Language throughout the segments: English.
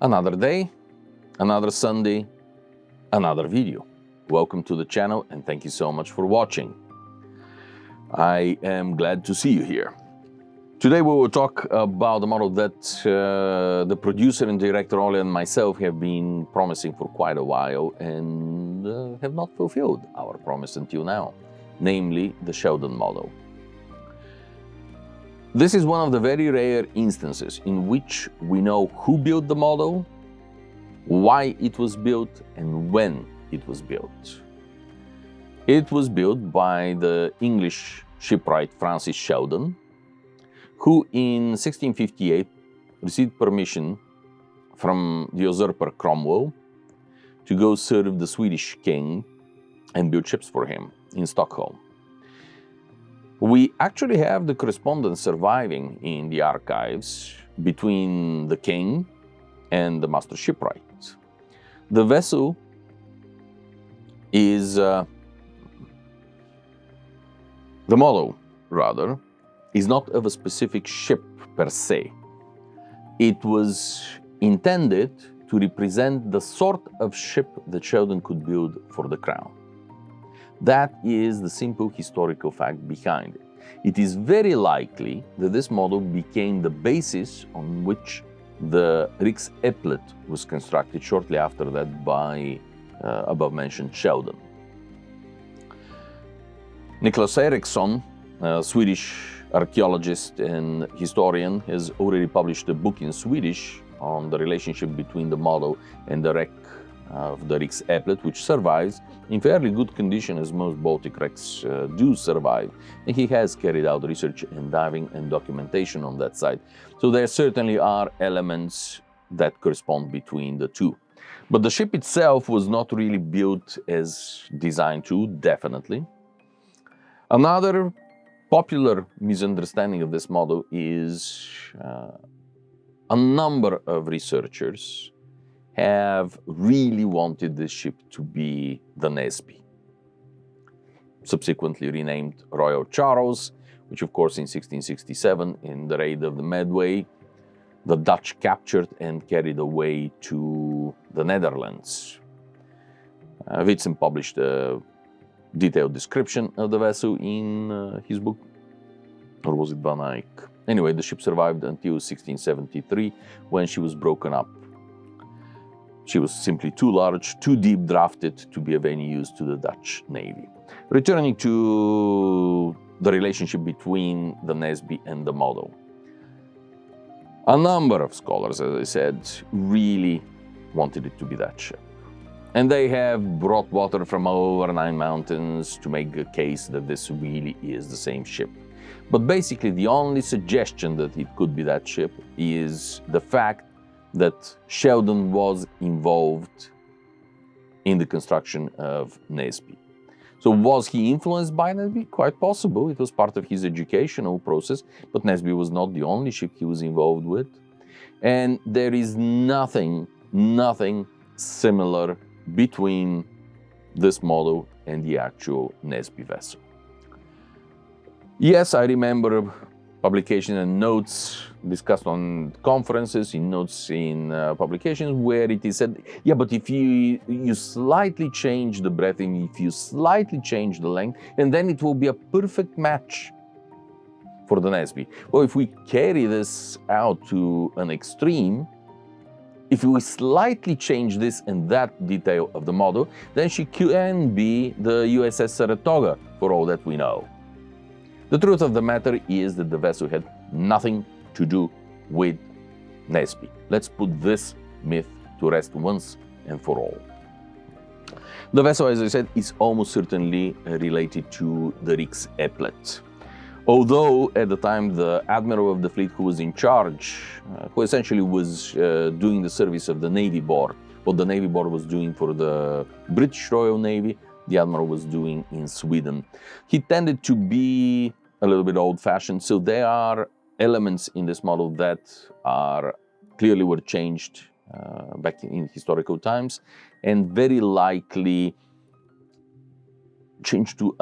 Another day, another Sunday, another video. Welcome to the channel and thank you so much for watching. I am glad to see you here. Today we will talk about the model that the producer and director Oli and myself have been promising for quite a while and have not fulfilled our promise until now, namely the Sheldon model. This is one of the very rare instances in which we know who built the model, why it was built, and when it was built. It was built by the English shipwright Francis Sheldon, who in 1658 received permission from the usurper Kroum to go serve the Swedish king and build ships for him in Stockholm. We actually have the correspondence surviving in the archives between the king and the master shipwright. The vessel is, the model rather, is not of a specific ship per se. It was intended to represent the sort of ship that Sheldon could build for the crown. That is the simple historical fact behind it. It is very likely that this model became the basis on which the Risk Applet was constructed shortly after that by above-mentioned Sheldon. Niklas Eriksson, a Swedish archaeologist and historian, has already published a book in Swedish on the relationship between the model and the wreck of the Risk Applet, which survives in fairly good condition, as most Baltic wrecks do survive. And he has carried out research and diving and documentation on that side. So there certainly are elements that correspond between the two. But the ship itself was not really built as designed to, definitely. Another popular misunderstanding of this model is a number of researchers have really wanted this ship to be the Naseby, subsequently renamed Royal Charles, which of course in 1667, in the raid of the Medway, the Dutch captured and carried away to the Netherlands. Whitson published a detailed description of the vessel in his book, or was it Van Eyck? Anyway, the ship survived until 1673, when she was broken up. She was simply too large, too deep drafted to be of any use to the Dutch Navy. Returning to the relationship between the Naseby and the model. A number of scholars, as I said, really wanted it to be that ship. And they have brought water from over 9 mountains to make a case that this really is the same ship. But basically the only suggestion that it could be that ship is the fact that Sheldon was involved in the construction of Naseby. So was he influenced by Naseby? Quite possible. It was part of his educational process, but Naseby was not the only ship he was involved with. And there is nothing similar between this model and the actual Naseby vessel. Yes, I remember publications and notes discussed on conferences, in notes in publications, where it is said, yeah, but if you slightly change the breadth, and if you slightly change the length, and then it will be a perfect match for the Naseby. Well, if we carry this out to an extreme, if we slightly change this and that detail of the model, then she can be the USS Saratoga, for all that we know. The truth of the matter is that the vessel had nothing to do with Naseby. Let's put this myth to rest once and for all. The vessel, as I said, is almost certainly related to the Risk Applet. Although at the time the admiral of the fleet who was in charge, who essentially was doing the service of the Navy Board, what the Navy Board was doing for the British Royal Navy, the admiral was doing in Sweden. He tended to be a little bit old-fashioned, so there are elements in this model that are clearly were changed back in historical times, and very likely changed to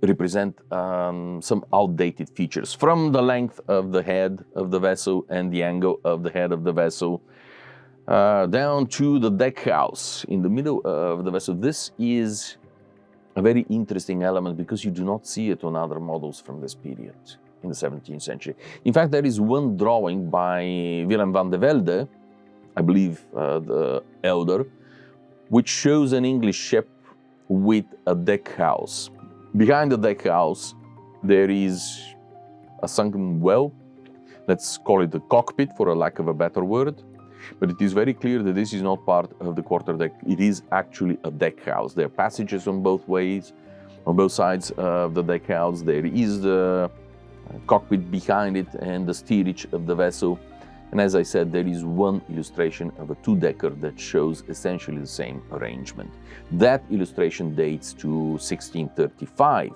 represent some outdated features, from the length of the head of the vessel and the angle of the head of the vessel, down to the deck house in the middle of the vessel. This is a very interesting element because you do not see it on other models from this period in the 17th century. In fact, there is one drawing by Willem van de Velde, I believe the elder, which shows an English ship with a deck house. Behind the deck house, there is a sunken well. Let's call it the cockpit for a lack of a better word. But it is very clear that this is not part of the quarterdeck. It is actually a deck house. There are passages on both ways, on both sides of the deck house. There is the cockpit behind it and the steerage of the vessel. And as I said, there is one illustration of a two-decker that shows essentially the same arrangement. That illustration dates to 1635.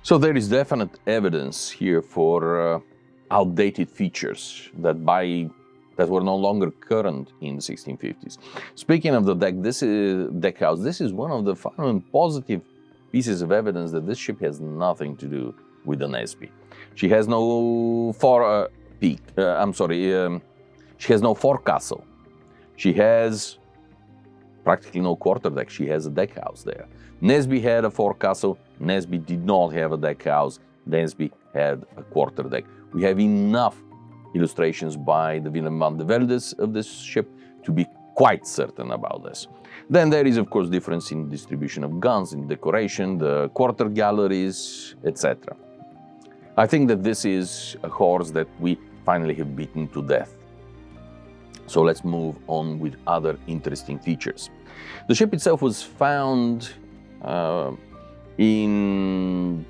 So there is definite evidence here for outdated features that were no longer current in the 1650s. Speaking of the deck, this is deck house. This is one of the final and positive pieces of evidence that this ship has nothing to do with the Naseby. She has no she has no forecastle. She has practically no quarterdeck. She has a deck house there. Naseby had a forecastle. Naseby did not have a deck house. Naseby had a quarterdeck. We have enough illustrations by the Willem van de Veldes of this ship to be quite certain about this. Then there is, of course, difference in distribution of guns, in decoration, the quarter galleries, etc. I think that this is a horse that we finally have beaten to death. So let's move on with other interesting features. The ship itself was found in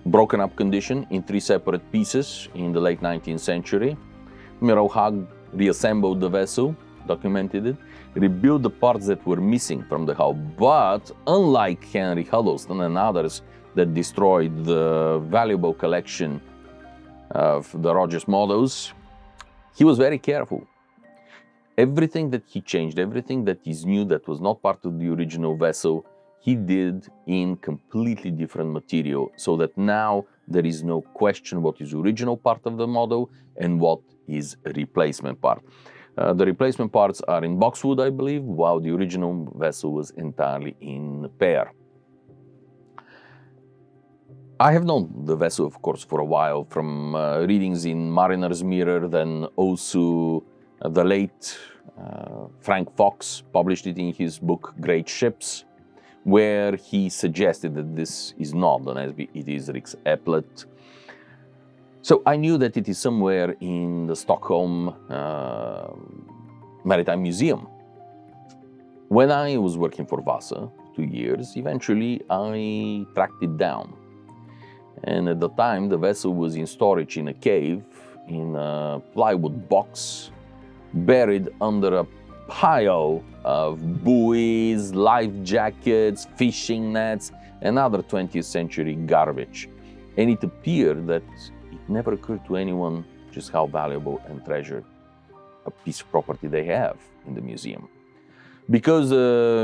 broken up condition in 3 separate pieces in the late 19th century. Admiral Haag reassembled the vessel, documented it, rebuilt the parts that were missing from the hull, but unlike Henry Huddleston and others that destroyed the valuable collection of the Rogers models, he was very careful. Everything that he changed, everything that is new that was not part of the original vessel, he did in completely different material, so that now there is no question what is original part of the model and what is a replacement part. The replacement parts are in boxwood, I believe, while the original vessel was entirely in pear. I have known the vessel, of course, for a while from readings in Mariner's Mirror, then also the late Frank Fox published it in his book Great Ships, where he suggested that this is not the Naseby, it is Risk Applet. So I knew that it is somewhere in the Stockholm Maritime Museum. When I was working for Vasa 2 years, eventually I tracked it down. And at the time, the vessel was in storage in a cave, in a plywood box, buried under a pile of buoys, life jackets, fishing nets, and other 20th century garbage. And it appeared that it never occurred to anyone just how valuable and treasured a piece of property they have in the museum. Because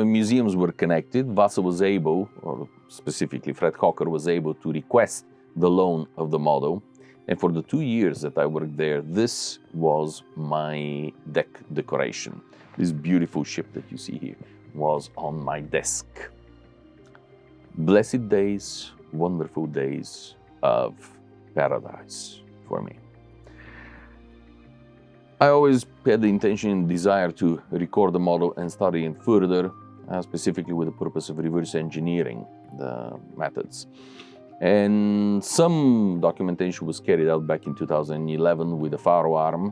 museums were connected, Vasa was able, or specifically Fred Hocker was able to request the loan of the model. And for the 2 years that I worked there, this was my deck decoration. This beautiful ship that you see here was on my desk. Blessed days, wonderful days of paradise for me. I always had the intention and desire to record the model and study it further, specifically with the purpose of reverse engineering the methods. And some documentation was carried out back in 2011 with the Faro arm,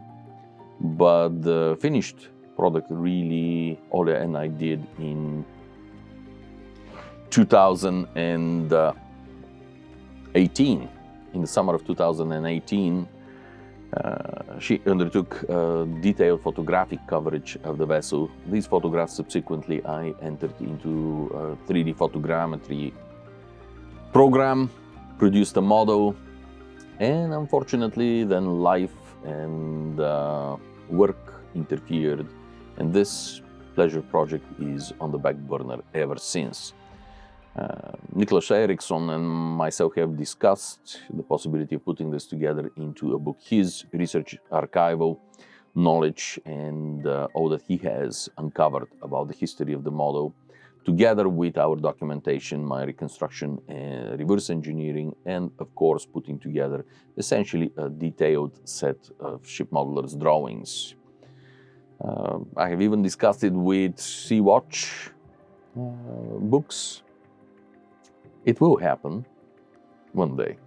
but the finished product really, Ole and I did in 2018. In the summer of 2018, she undertook detailed photographic coverage of the vessel. These photographs subsequently I entered into a 3D photogrammetry program, produced a model, and unfortunately then life and work interfered, and this pleasure project is on the back burner ever since. Nicholas Eriksson and myself have discussed the possibility of putting this together into a book. His research archival knowledge and all that he has uncovered about the history of the model, together with our documentation, my reconstruction, reverse engineering, and of course putting together essentially a detailed set of Shipmodeler's drawings. I have even discussed it with Sea-Watch books. It will happen one day.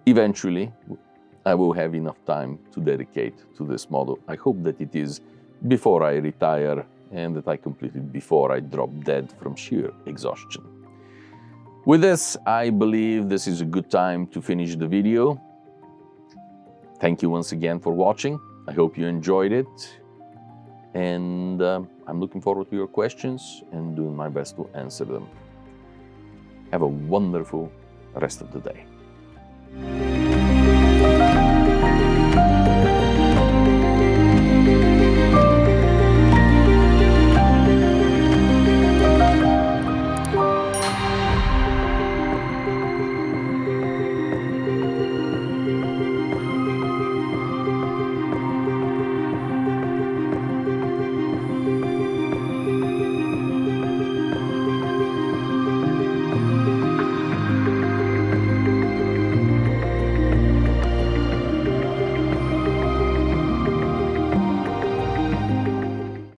Eventually, I will have enough time to dedicate to this model. I hope that it is before I retire and that I complete it before I drop dead from sheer exhaustion. With this, I believe this is a good time to finish the video. Thank you once again for watching. I hope you enjoyed it. And I'm looking forward to your questions and doing my best to answer them. Have a wonderful rest of the day.